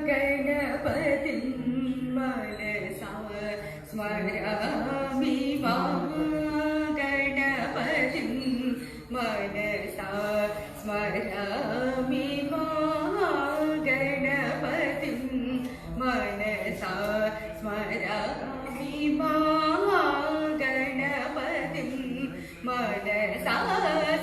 महागणपतिं मनसा स्मरामि महागणपतिं मनसा स्मरामि महागणपतिं मनसा स्मरामि महागणपतिं मनसा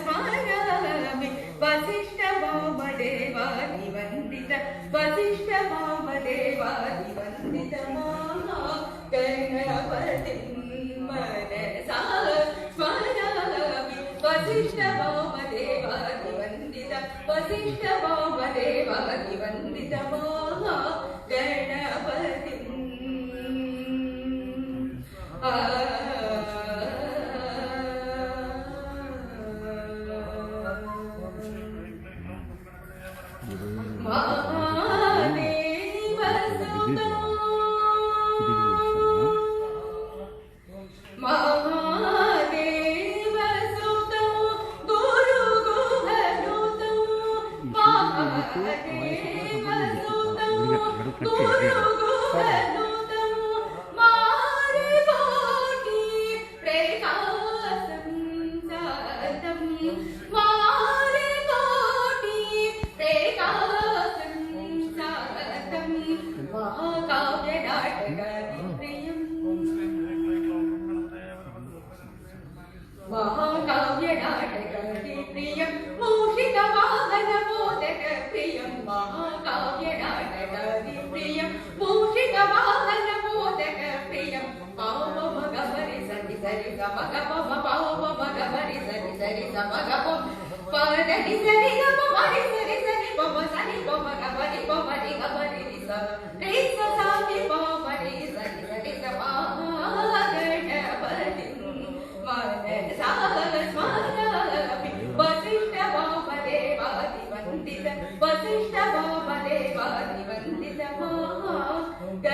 स्मरामि वसिष्ठवामदेवादिवन्दित वसिष्ठवामदेवादिवन्दित महागणपतिं मनसा स्मरामि वसिष्ठवामदेवादिवन्दित वसिष्ठवामदेवादिवन्दित महागणपतिं महाकाव्यनाटकप्रियं मूषिकवाहनमोदकप्रियं महाकाव्यनाटकप्रियं मूषिकवाहनमोदकप्रियं पावमगमरि सरि सरि गमगम पावमगमरि सरि सरि गमगम पदनि सरि गमरि सरि सरि पम सरि पमगमरि पमरि गमरि स रे स सामि पमरि सरि सरि गमगणपतिं मनसा स्मरामि वसिष्ठवामदेवादिवन्दित वसिष्ठवामदेवादिवन्दित महागणपतिं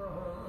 Om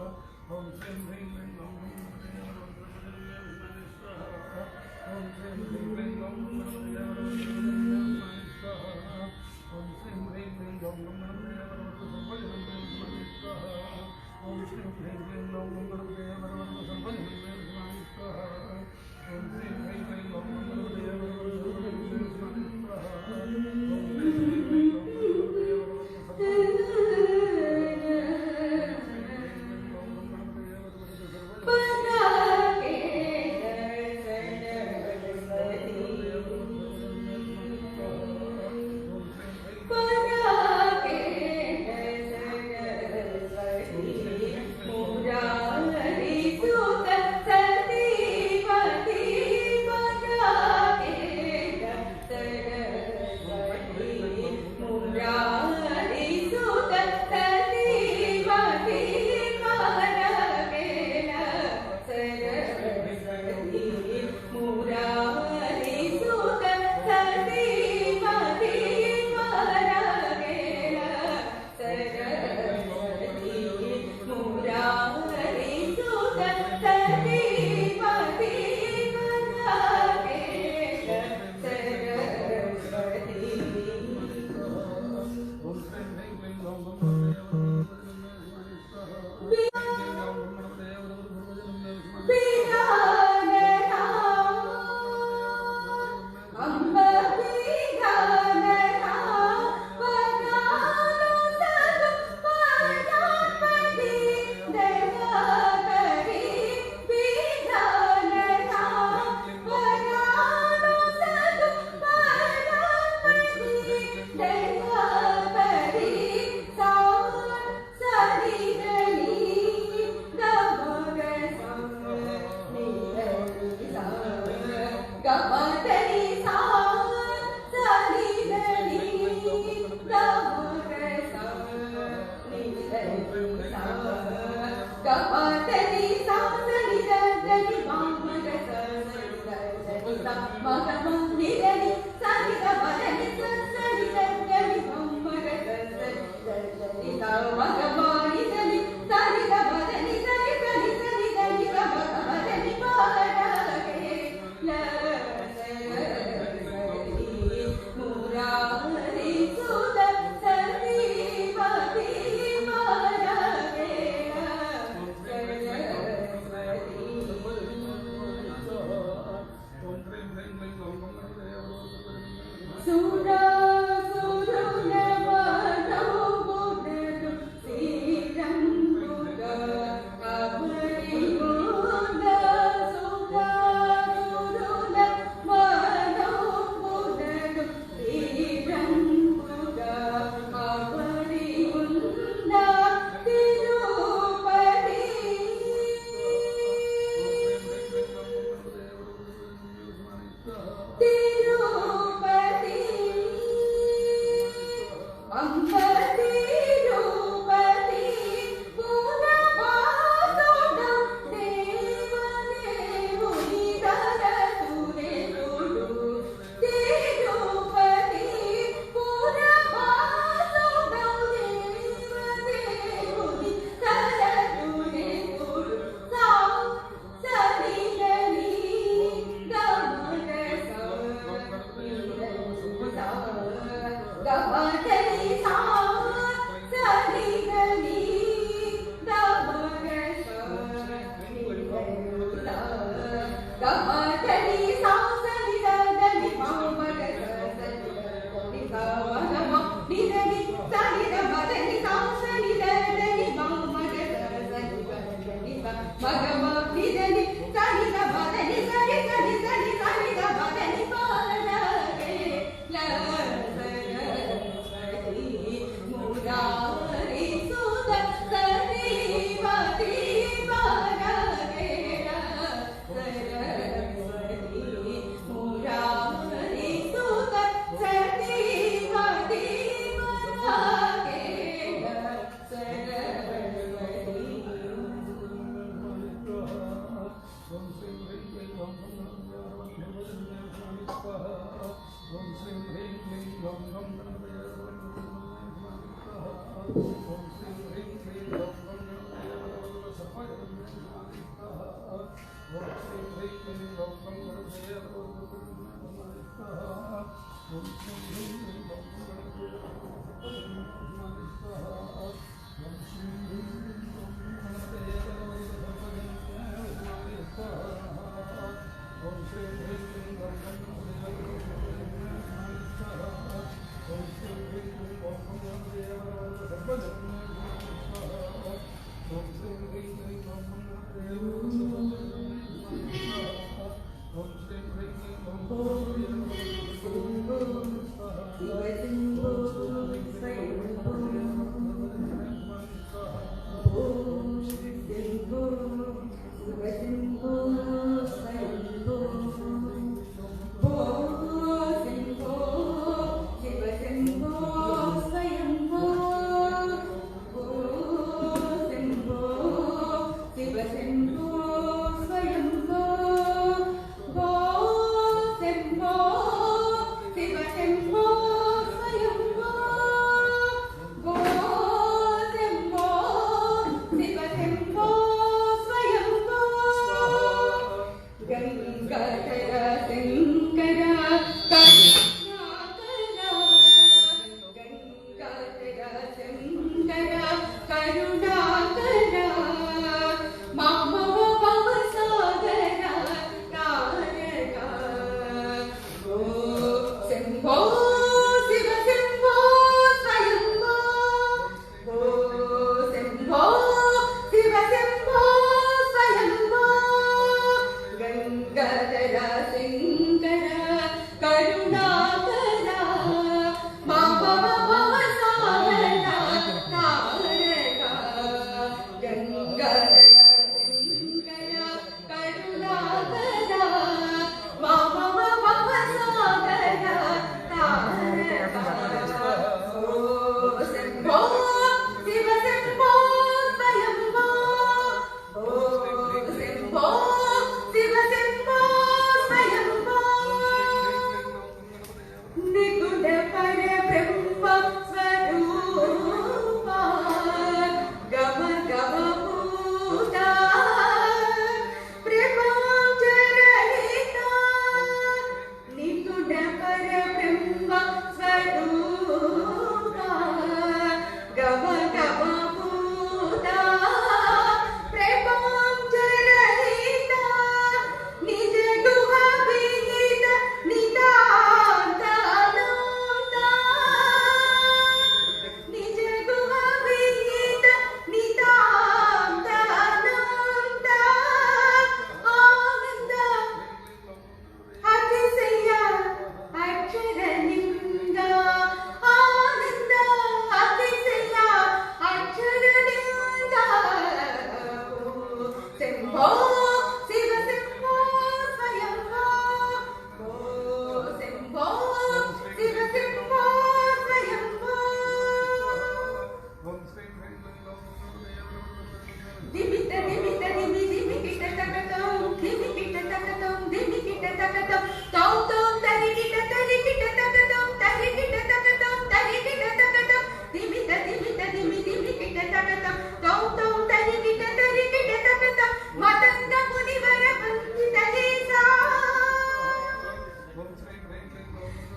Go,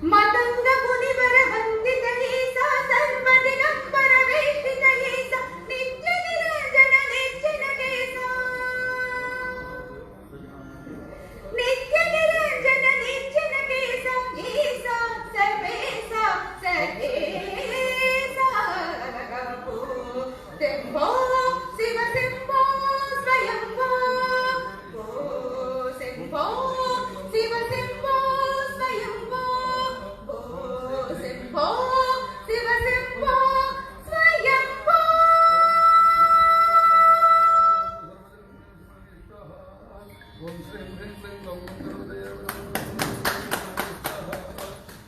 मतंग मुनिवर वंदित ईसा सर्वदिगंबर वेष्टित ईसा नित्य निरंजन निश्चल केसा नित्य निरंजन निश्चल केसा ईसा सर्वेसा सर्वेसा शंभो शिव शंभो स्वयंभो शंभो शिव शंभो स्वयंभो शंभो शिव शंभो स्वयंभो ओम श्री ह्रीं क्लीं गौं गणपतये नमः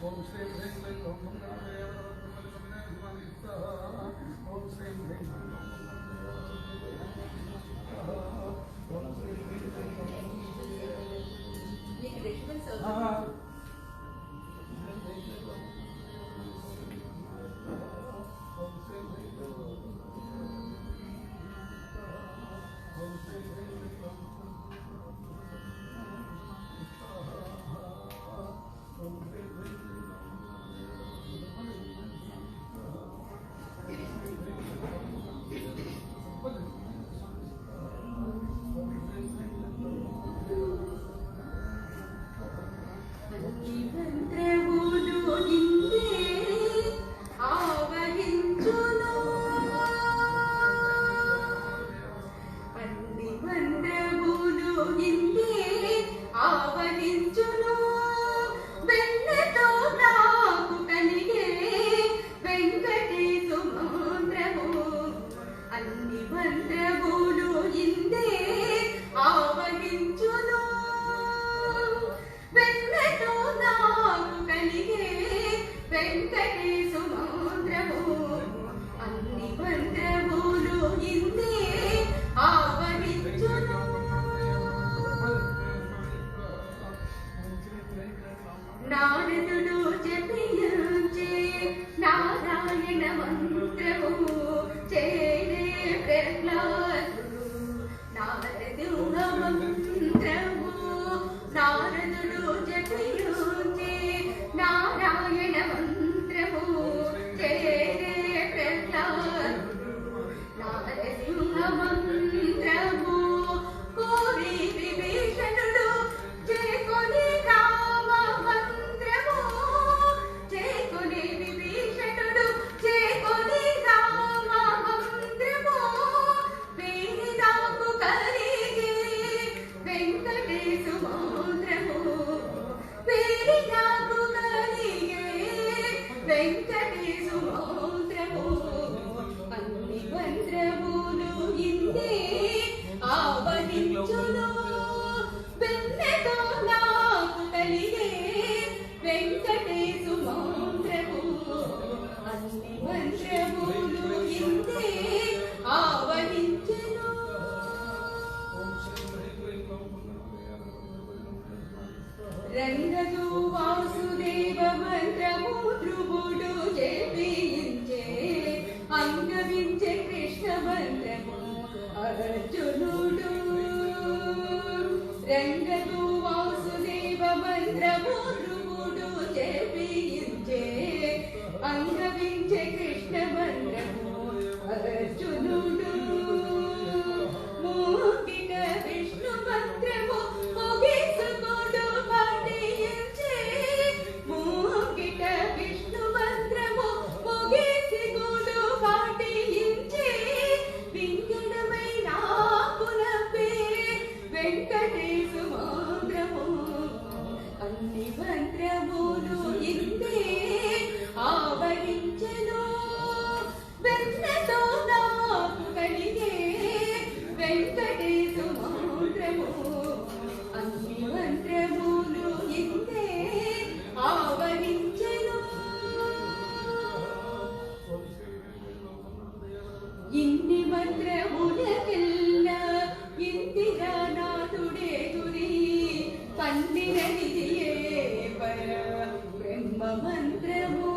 ओम श्री ह्रीं क्लीं गौं गणपतये नमः ओम श्री ह्रीं क्लीं गौं నారదుడు జపించే నారాయణ మంత్రము చేరే ప్రహ్లాదుడు నారదుడ మంత్రము నారదుడు జపించే నారాయణ మంత్రము చేరే ప్రహ్లాదుడు నారసింహ మంత్రము కోరి విభీషణుడు చేకొని రామ మంత్రము చేకొని విభీషణుడు చేకొని రామ మంత్రము వేణి నాకు కలిగే వెంకటేశు మంత్రము వేణి నాకు కలిగే వెంకటేశు మంత్రము అన్ని మంత్రములు ఇందే ఆవరించును వెన్నెతో నాకు కలిగే వెంకటేశు మంత్రము అన్ని మంత్రములు ఇందే ఆవరించును రంగదు వాసుదేవ మంత్రము ధ్రువుడు జపించే అంగవించే కృష్ణ మంత్రము అర్జునుడు రంగదు వాసుదేవ మంత్రము ధ్రువుడు జపించే అంగవించే కృష్ణ మంత్రము అర్జునుడు మూకిట విష్ణు మంత్రము ముగిసుకొడు పాటించే మూకిట విష్ణు మంత్రము ముగిసుకొడు పాటించే వింగడమై నాకులపే వెంకటేశు మంత్రము అన్ని మంత్రములు ఇందే ఆవరించెను వెన్నతో నాకు కలిగే వెంకటేశు మంత్రము అన్ని మంత్రములు ఇందే ఆవరించెను ఇన్ని మంత్రములకెల్లా ఇందిరా నాథుడే గురి పండినదియే పర బ్రహ్మ మంత్రము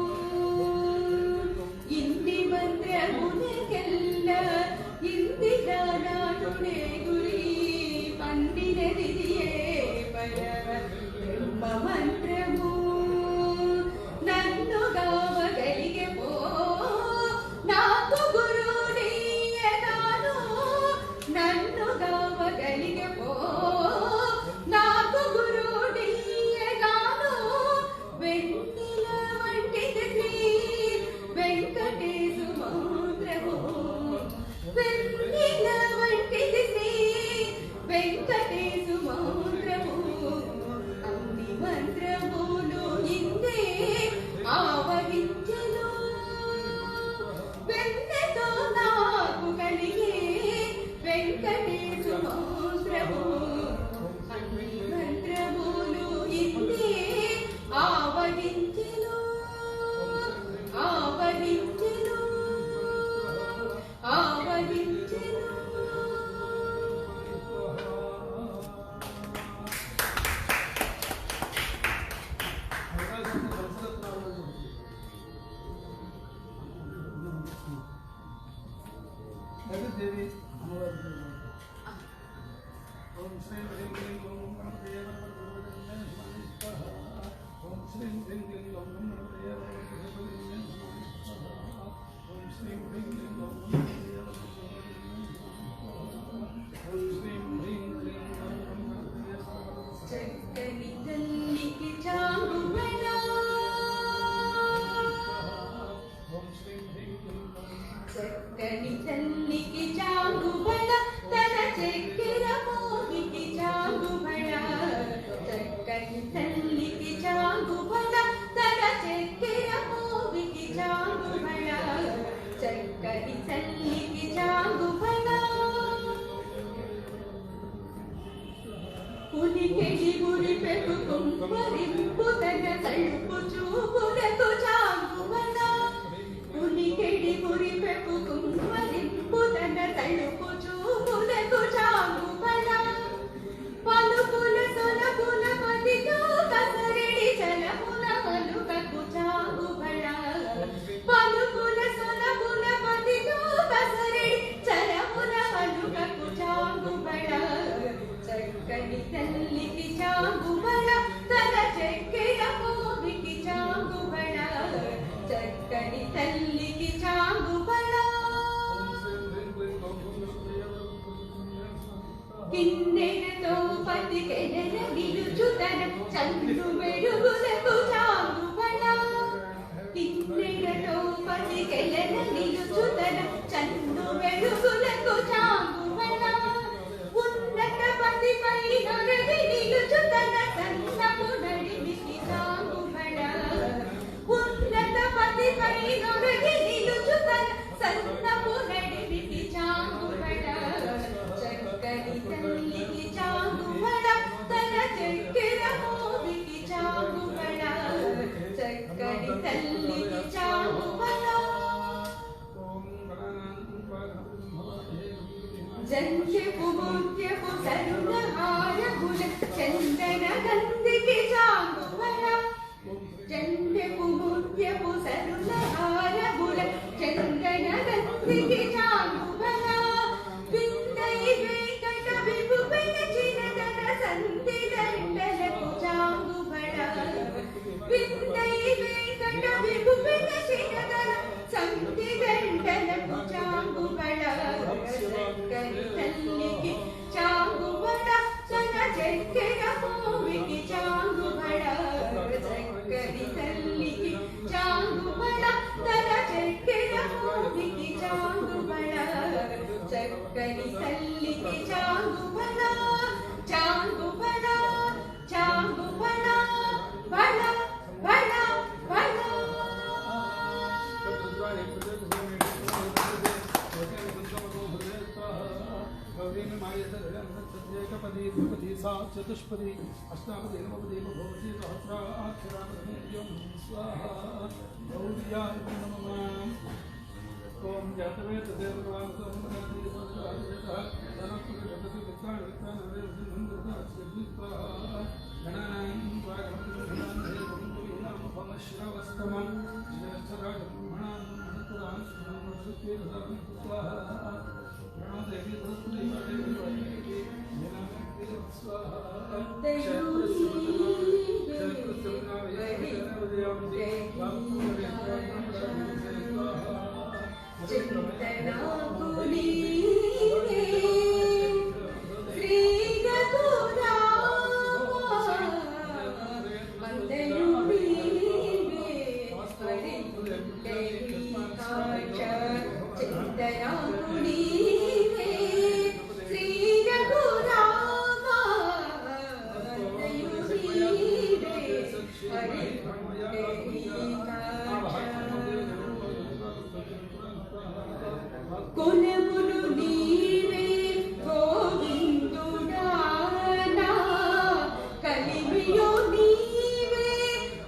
పతికెనెల నిలుచుతన చందు వెలుగులకు చాంగుబళ కిన్నెరతో పతికెనెల నిలుచుతన చందు వెలుగులకు చాంగుబళ ఉన్నత పతిపై నొరగి నిలుచుతన సన్నపు నడిమికి చాంగుబళ ఉన్నత పతిపై నొరగి నిలుచుతన సన్నపు నడిమికి చాంగుబళ చక్కని తల్లికి చాంగుబళ తన చక్కెర మోవికి చాంగుబళ చక్కని తల్లికి చాంగుబళ జంధ్యపు ముత్యపు సరుణహారముల చందన గంధికి చాంగుబళ జంధ్యపు ముత్యపు సరుణహారముల చందన గంధికి చాంగుబళ విందై వెంకట విభువన చిరతన సంతి దండలకు చాంగుబళ విందై వెంకట విభువన చిరతన సంతి దండలకు చాంగుబళ చక్కని తల్లికి చాంగుబళ తన చక్కెర మోవికి చాంగుబళ చక్కని తల్లికి చాంగుబళ తన చక్కెర మోవికి చాంగుబళ చక్కని తల్లికి చాంగుబళ చాంగుబళ చాంగుబళ బళ బళ బళ चतुष्पदी अष्टापदी नवपदी भगवती सहस्राक्षरामध्यम स्वाहा गौर्याय नमः ओम जातवे तदेव కొనములు నీవే గోవిందుడా నా కలిమియో నీవే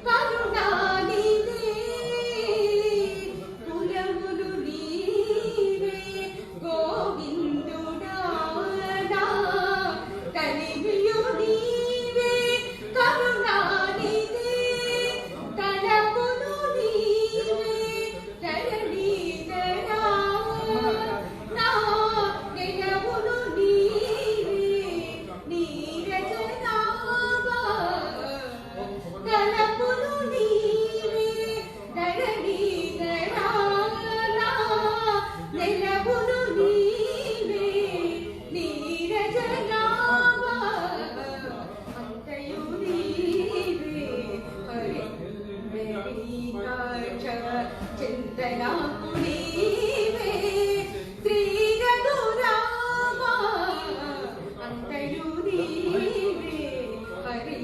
కరుణానిధే కులములు నీవే గోవిందుడా నా కలిమియో నీవే కరుణానిధే తలపులు నీవే తరణీధరా నా నిలవులు నీవే నీరజనాభా తలపులు నీవే తరణీధరా నా నిలవులు నీవే నీరజనాభా అంతయు నీవే హరి చింతనాకు నీవే శ్రీ రఘురామా అంతయు నీవే హరి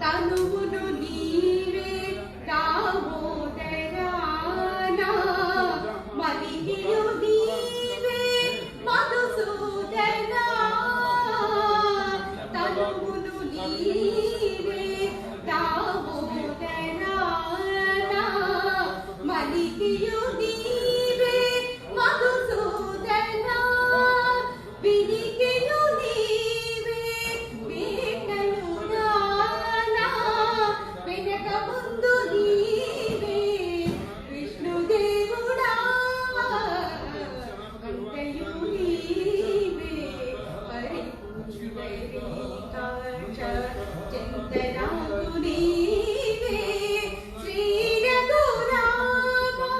తనువును నీవే దామోదరానా మదియు నీవే మధుసూదనా తనువును నీవే దామోదరానా మదియు నీవే మధుసూదనా వినికియు నీవే వేటలు నానా వెనక ముందు నీవే విష్ణుదేవుడా అంతయు నీవే హరి చింతనాకు నీవే శ్రీ రఘురామా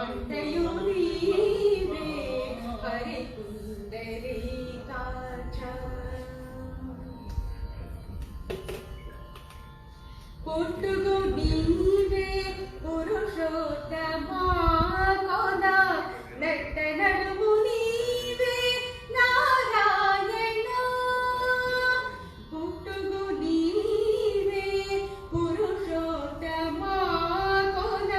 అంతయు నీవే పురుషోత్తమా కోన నెట్ట నడుము నీవే నారాయణ పుట్టుగు నీవే పురుషోత్తమా కోన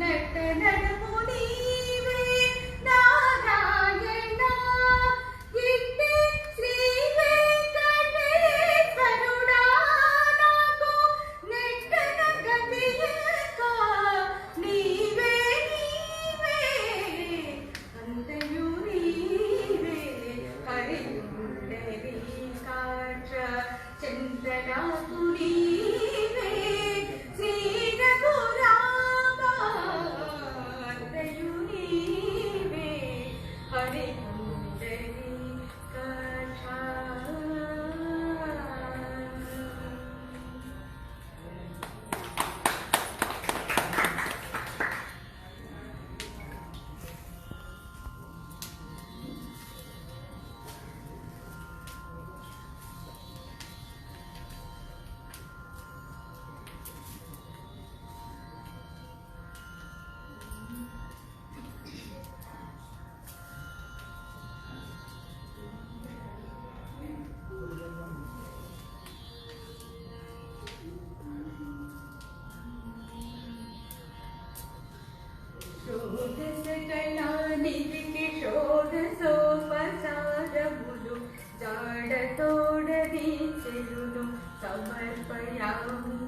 నెట్ట నడుము నీవే నారాయణ ఇట్టి శ్రీ వెంకటేశ్వరుడా నాకు నెట్టన గతియక నీవే నీవే అంతయు నీవే హరియుండరి కాచ చంద్రనాకు నీవే శ్రీ రఘురామ అంతయు నీవే హరియుండరి కాచ షోడశకళానిధికి షోడశోపచారములు జాడతోడని చెలును సమర్పయామి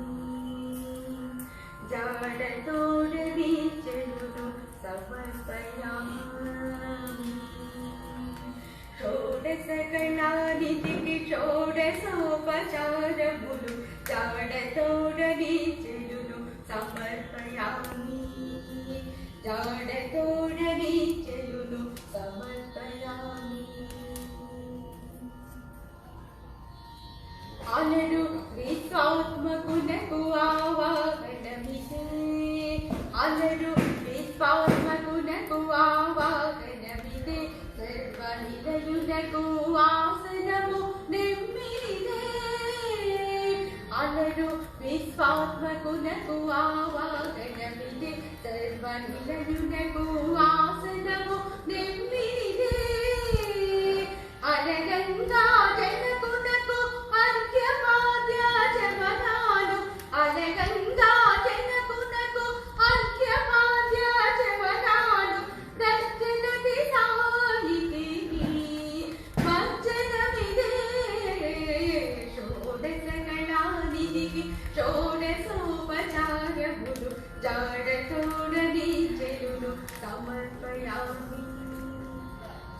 జాడతోడని చెలును సమర్పయామి షోడశకళానిధికి షోడశోపచారములు జాడతోడని చెలును సమర్పయామి జాడతోడని చెలును సమర్పయామి అలడు విశ్వాత్మకునకు ఆవాహనమిదే అలడు విశ్వాత్మకునకు ఆవాహనమిదే సర్వనిలయునకు ఆసనము నెమ్మిదే అలడు విశ్వాత్మకునకు ఆవాహనమిదే సర్వనిలయునకు ఆసనము నెమ్మిదే అలగంగా జనకునకు అర్ఘ్యపాద్యాచమనాలు అలగంగా జనకునకు అర్ఘ్యపాద్యాచమనాలు దర్శనది సాయికి మజ్జనమిదే షోడశకళానిధికి షోడశోపచారములు జాడతోడని చెలును సమర్పయామి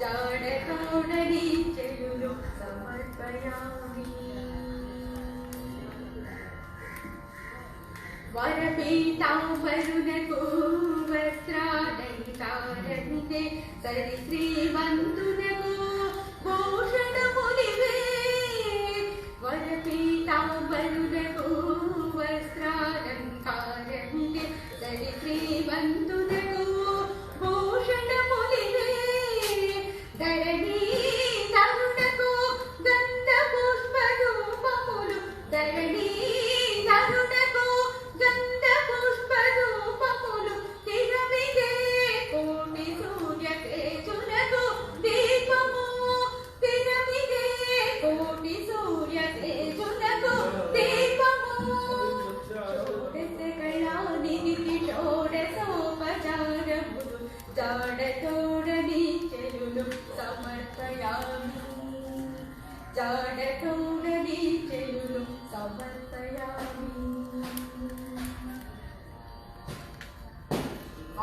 జాడతోడని చెలును సమర్పయామి వరపీతాంబరునకు వస్త్రాలంకారమిదే సరి శ్రీమంతునకు భూషణములివే వరపీతాంబరునకు వస్త్రాలంకారమిదే సరి శ్రీమంతునకు భూషణములివే ధరణి తరుణకు గంధ పుష్ప రూపములు ధరణి తరుణకు గంధ పుష్ప రూపములు తిరమిదే కోటి సూర్య తేజునకు దీపము తిరమిదే కోటి సూర్య తేజునకు దీపము షోడశకళానిధికి షోడశోపచారములు జాడతోడని చెలును సమర్పయామి జాడతోడని చెలును సమర్పయామి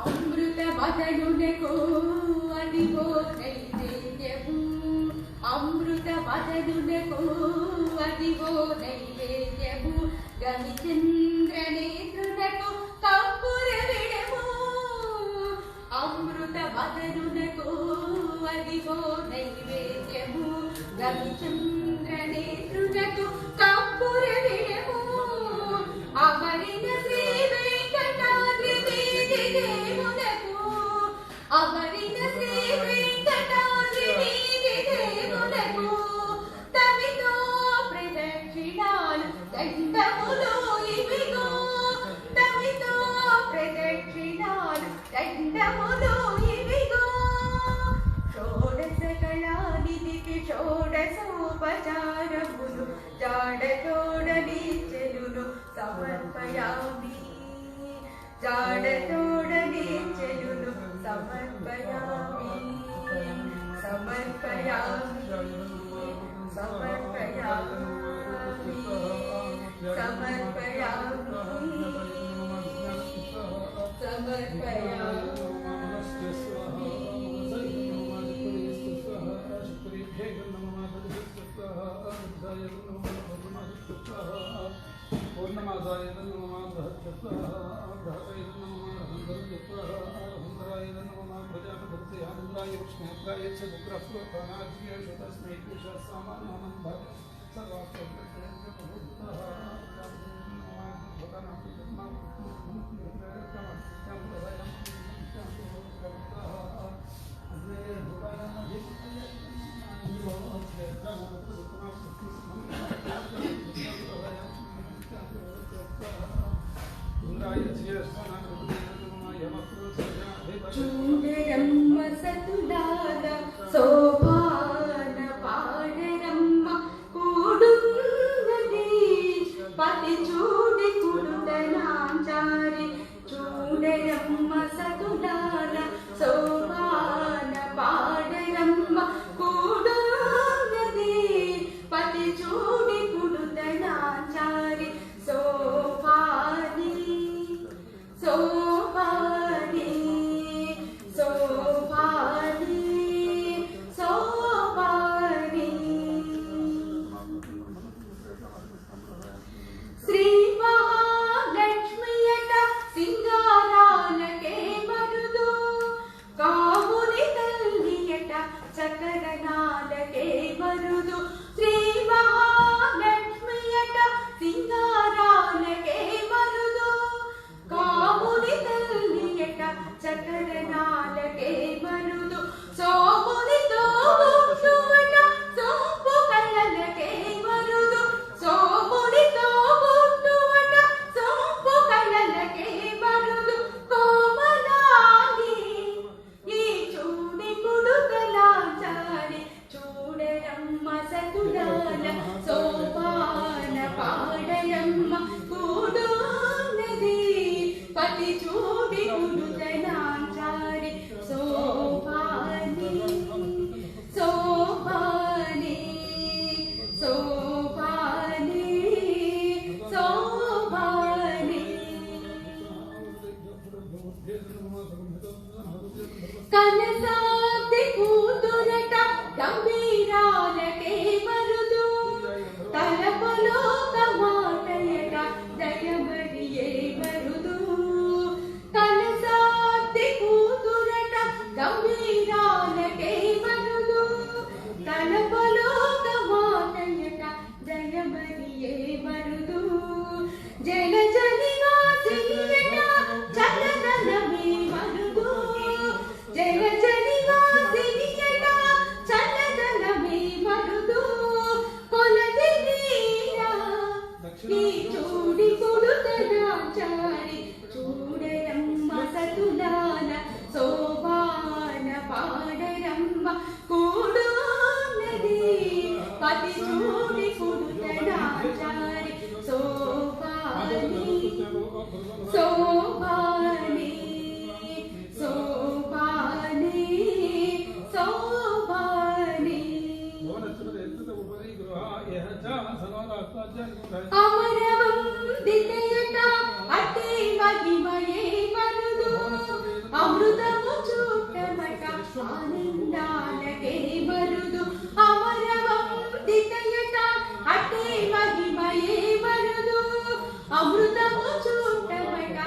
అమృత మదనునకు అదిగో నైవేద్యము అమృత మదనునకు అదిగో నైవేద్యము గమిచంద్ర నేత్రునకు కప్పుర విడము అమృత మదనునకు అదిగో నైవేద్యము గమిచంద్ర నేత్రునకు కప్పుర విడము అమరిన శ్రీ వెంకటాద్రి వీధి దేవునకు అమరిన శ్రీ వెంకటాద్రి వీధి దేవునకు తమితో ప్రదక్షిణాలు దండములు ఇవిగో తమితో ప్రదక్షిణాలు ఉపచారములు జాడతోడని చెలును సమర్పయామి జాడతోడని చెలును సమర్పయామి సమర్పయామి సమర్పయామి సమర్పయామి సమర్పయామి పూర్ణమాసాయ నమః బృహస్పతయ నమః ప్రజాపతి ఆనందాయ విష్ణుప్రాయ చ రుద్రస్వప్రణాజ్య తస్మై పురుషస్సామానం భవ చూడరమ్మ సతులాల శోభాన పాడరమ్మ కూడున్నది పతి చూడి కుడుతనాంచారి చూడరమ్మ సతులాల శోభాన పాడరమ్మ కూడున్నది పతి చూడి కుడుతనాంచారి శోభాని శోభాని శోభాని శోభాని శ్రీ మహాలక్ష్మియట సింగారాలకే మరుదు కావుని తల్లియట చకరణాలకే మరుదు శ్రీ మహాలక్ష్మియట సింగారాలకే మరుదు కాముని తల్లియట చకరణాలకే మరుదు సోమునితో ఉండువట సోంపు కళ్ళలకే మరుదు సోమునితో ఉండువట సోంపు కళ్ళలకే మరుదు కోమలాగి ఈ చూడి కుడుకలాచారి చూడరమ్మ సతులాల సోపాన పాడరమ్మ కూడున్నది పతి చూడి కుడుతనాంచారి శోభాని శోభాని శోభాని శోభాని కనసాబ్ది కూతురట గంభీరాలకే మరుదు తలపలోక మాటయట దయమరియే మరుదు కనసాబ్ది కూతురట గంభీరాలకే మరుదు తలపలోక మాటయట దయమరియే మరుదు జల జనివాసియట చలనమే మరుదు జల జనివాసియట చలనమే మరుదు కొలది నీరా ఈ చూడి కుడుతనాచారి చూడరమ్మ సతులాల శోభాన పాడరమ్మ కూడున్నది పతి చూడి కుడుతనాచారి శోభాని శోభాని శోభాని శోభాని అమరవందితయట అతి మహిమయే మరుదు అమృతము చూడమట ఆనందాలకే మరుదు అమరవందితయట అతి మహిమయే మరుదు అమృతము చూడమట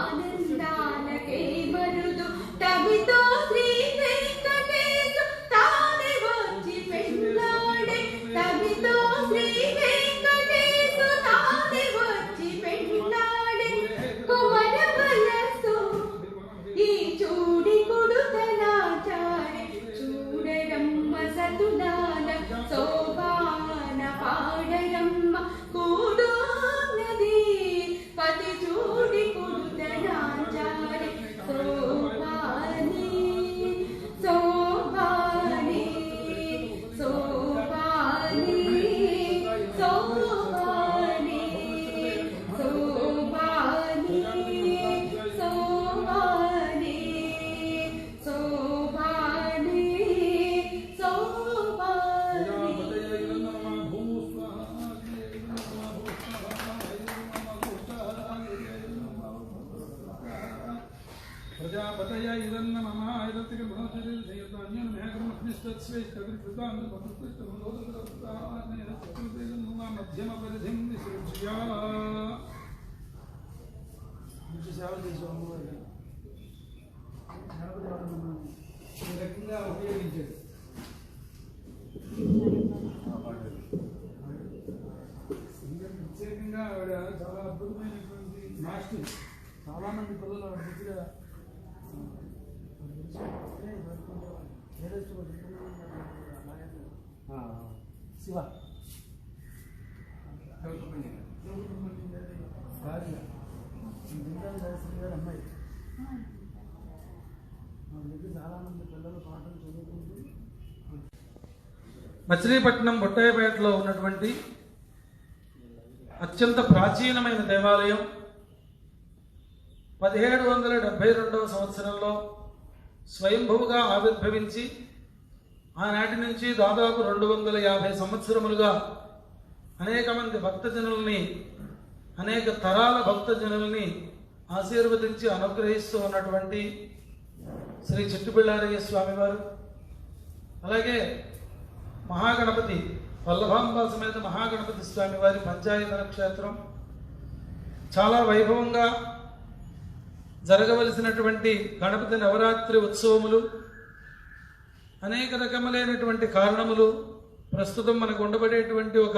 ఆనందాలకే మరుదు తమితో శ్రీ వెంకటేశు తానే వచ్చి పెళ్ళాడే తమితో శ్రీ వెంకటేశు తానే వచ్చి పెళ్ళాడే మధ్యమ పరిధిం విసృజ్య మంచి సేవ చేసాం అమ్మవారి గణపతి వారు ఈ రకంగా ఉపయోగించాడు. ప్రత్యేకంగా ఆవిడ చాలా అద్భుతమైనటువంటి మాస్టర్. చాలామంది పిల్లలు ఆవిడ దగ్గర శివ గారి అమ్మాయి మా దగ్గర చాలామంది పిల్లలు పాటలు చదువుకుంటూ మచిలీపట్నం బుట్టాయిపేటలో ఉన్నటువంటి అత్యంత ప్రాచీనమైన దేవాలయం 1772వ సంవత్సరంలో స్వయంభువుగా ఆవిర్భవించి ఆనాటి నుంచి దాదాపు 250 సంవత్సరములుగా అనేక మంది భక్తజనుల్ని, అనేక తరాల భక్తజనుల్ని ఆశీర్వదించి అనుగ్రహిస్తూ ఉన్నటువంటి శ్రీ చిట్టిబిళ్ళారయ్య స్వామివారు, అలాగే మహాగణపతి వల్లభాంబ సమేత మహాగణపతి స్వామివారి పంచాయతన క్షేత్రం చాలా వైభవంగా జరగవలసినటువంటి గణపతి నవరాత్రి ఉత్సవములు, అనేక రకములైనటువంటి కారణములు ప్రస్తుతం మనకు ఉండబడేటువంటి ఒక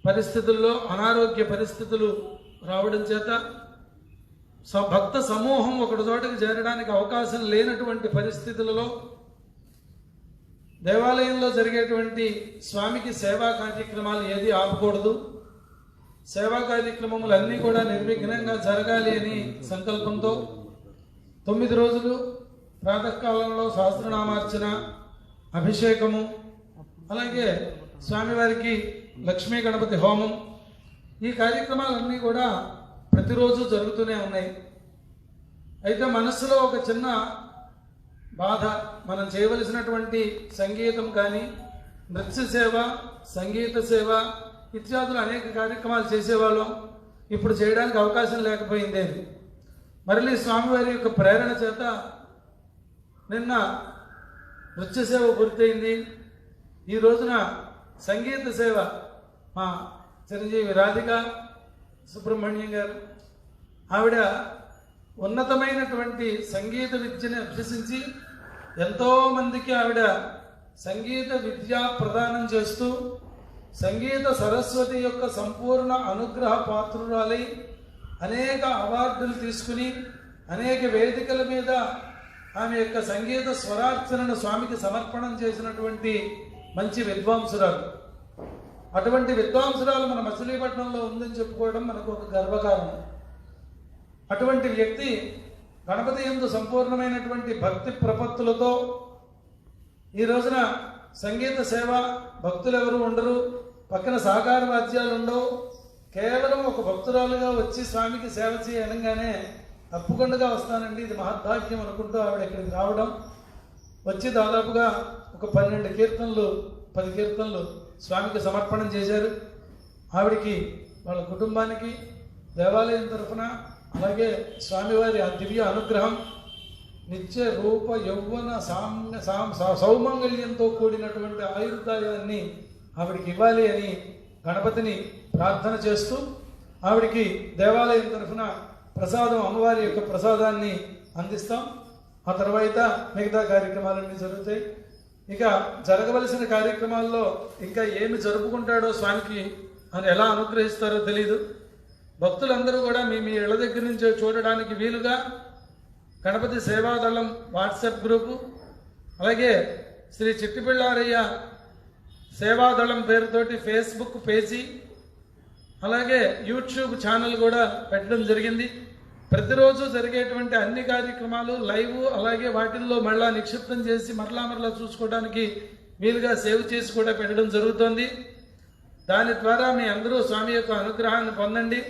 పరిస్థితుల్లో అనారోగ్య పరిస్థితులు రావడం చేత భక్త సమూహం ఒకటి చోటకి చేరడానికి అవకాశం లేనటువంటి పరిస్థితులలో దేవాలయంలో జరిగేటువంటి స్వామికి సేవా కార్యక్రమాలు ఏది ఆపకూడదు, సేవా కార్యక్రమములన్నీ కూడా నిర్విఘ్నంగా జరగాలి అని సంకల్పంతో 9 రోజులు ప్రాతకాలంలో సహస్రనామార్చన, అభిషేకము, అలాగే స్వామివారికి లక్ష్మీ గణపతి హోమం, ఈ కార్యక్రమాలన్నీ కూడా ప్రతిరోజు జరుగుతూనే ఉన్నాయి. అయితే మనస్సులో ఒక చిన్న బాధ, మనం చేయవలసినటువంటి సంగీతం కానీ, నృత్య సేవ, సంగీత సేవ ఇత్యాదులు అనేక కార్యక్రమాలు చేసేవాళ్ళం. ఇప్పుడు చేయడానికి అవకాశం లేకపోయింది. మరలి స్వామివారి యొక్క ప్రేరణ చేత నిన్న నృత్య సేవ పూర్తయింది. ఈ రోజున సంగీత సేవ మా చిరంజీవి రాధిక సుబ్రహ్మణ్యం గారు, ఆవిడ ఉన్నతమైనటువంటి సంగీత విద్యని అభ్యసించి ఎంతోమందికి ఆవిడ సంగీత విద్య ప్రదానం చేస్తూ సంగీత సరస్వతి యొక్క సంపూర్ణ అనుగ్రహ పాత్రురాలై అనేక అవార్డులు తీసుకుని అనేక వేదికల మీద ఆమె యొక్క సంగీత స్వరార్చనను స్వామికి సమర్పణం చేసినటువంటి మంచి విద్వాంసురాలు. అటువంటి విద్వాంసురాలు మన మచిలీపట్నంలో ఉందని చెప్పుకోవడం మనకు ఒక గర్వకారణం. అటువంటి వ్యక్తి గణపతి యందు సంపూర్ణమైనటువంటి భక్తి ప్రపత్తులతో ఈ రోజున సంగీత సేవ, భక్తులు ఎవరు ఉండరు, పక్కన సహకార వాద్యాలు ఉండవు, కేవలం ఒక భక్తురాలుగా వచ్చి స్వామికి సేవ చేయనగానే తప్పకుండా వస్తానండి, ఇది మహద్భాగ్యం అనుకుంటూ ఆవిడ ఇక్కడికి రావడం, వచ్చి దాదాపుగా ఒక 12 కీర్తనలు 10 కీర్తనలు స్వామికి సమర్పణం చేశారు. ఆవిడికి వాళ్ళ కుటుంబానికి దేవాలయం తరఫున అలాగే స్వామివారి ఆ దివ్య అనుగ్రహం నిత్య రూప యౌవన సౌమంగళ్యంతో కూడినటువంటి ఆయుర్దాయాన్ని ఆవిడికి ఇవ్వాలి అని గణపతిని ప్రార్థన చేస్తూ ఆవిడికి దేవాలయం తరఫున ప్రసాదం, అమ్మవారి యొక్క ప్రసాదాన్ని అందిస్తాం. ఆ తర్వాత మిగతా కార్యక్రమాలన్నీ జరుగుతాయి. ఇక జరగవలసిన కార్యక్రమాల్లో ఇంకా ఏమి జరుపుకుంటాడో స్వామికి అని ఎలా అనుగ్రహిస్తారో తెలీదు. భక్తులందరూ కూడా మీ ఇళ్ల దగ్గర నుంచి చూడడానికి వీలుగా గణపతి సేవాదళం వాట్సాప్ గ్రూపు, అలాగే శ్రీ చిట్టిబిళ్ళారయ్య సేవాదళం పేరుతోటి ఫేస్బుక్ పేజీ, అలాగే యూట్యూబ్ ఛానల్ కూడా పెట్టడం జరిగింది. ప్రతిరోజు జరిగేటువంటి అన్ని కార్యక్రమాలు లైవ్, అలాగే వాటిల్లో మళ్ళా నిక్షిప్తం చేసి మరలా చూసుకోవడానికి వీలుగా సేవ్ చేసి కూడా పెట్టడం జరుగుతోంది. దాని ద్వారా మీ అందరూ స్వామి యొక్క అనుగ్రహాన్ని పొందండి.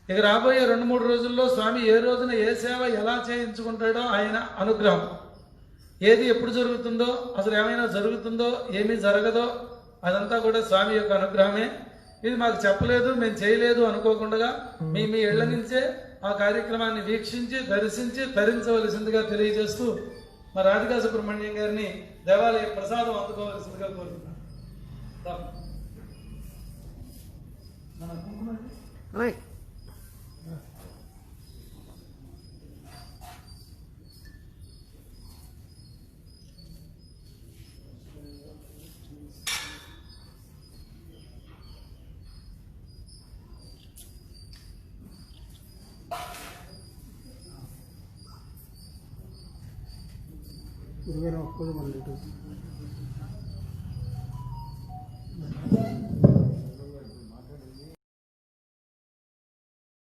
ఇక రాబోయే 2-3 రోజుల్లో స్వామి ఏ రోజున ఏ సేవ ఎలా చేయించుకుంటాడో ఆయన అనుగ్రహం, ఏది ఎప్పుడు జరుగుతుందో, అసలు ఏమైనా జరుగుతుందో ఏమీ జరగదో అదంతా కూడా స్వామి యొక్క అనుగ్రహమే. ఇది మాకు చెప్పలేదు, మేము చేయలేదు అనుకోకుండా మీ ఇళ్ల నుంచే ఆ కార్యక్రమాన్ని వీక్షించి దర్శించి తరించవలసిందిగా తెలియజేస్తూ మా రాధికా సుబ్రహ్మణ్యం గారిని దేవాలయ ప్రసాదం అందుకోవలసిందిగా కోరుతున్నాను. మన కుంకుమ రైట్. గురుగారు ఒక్కరు మళ్ళీ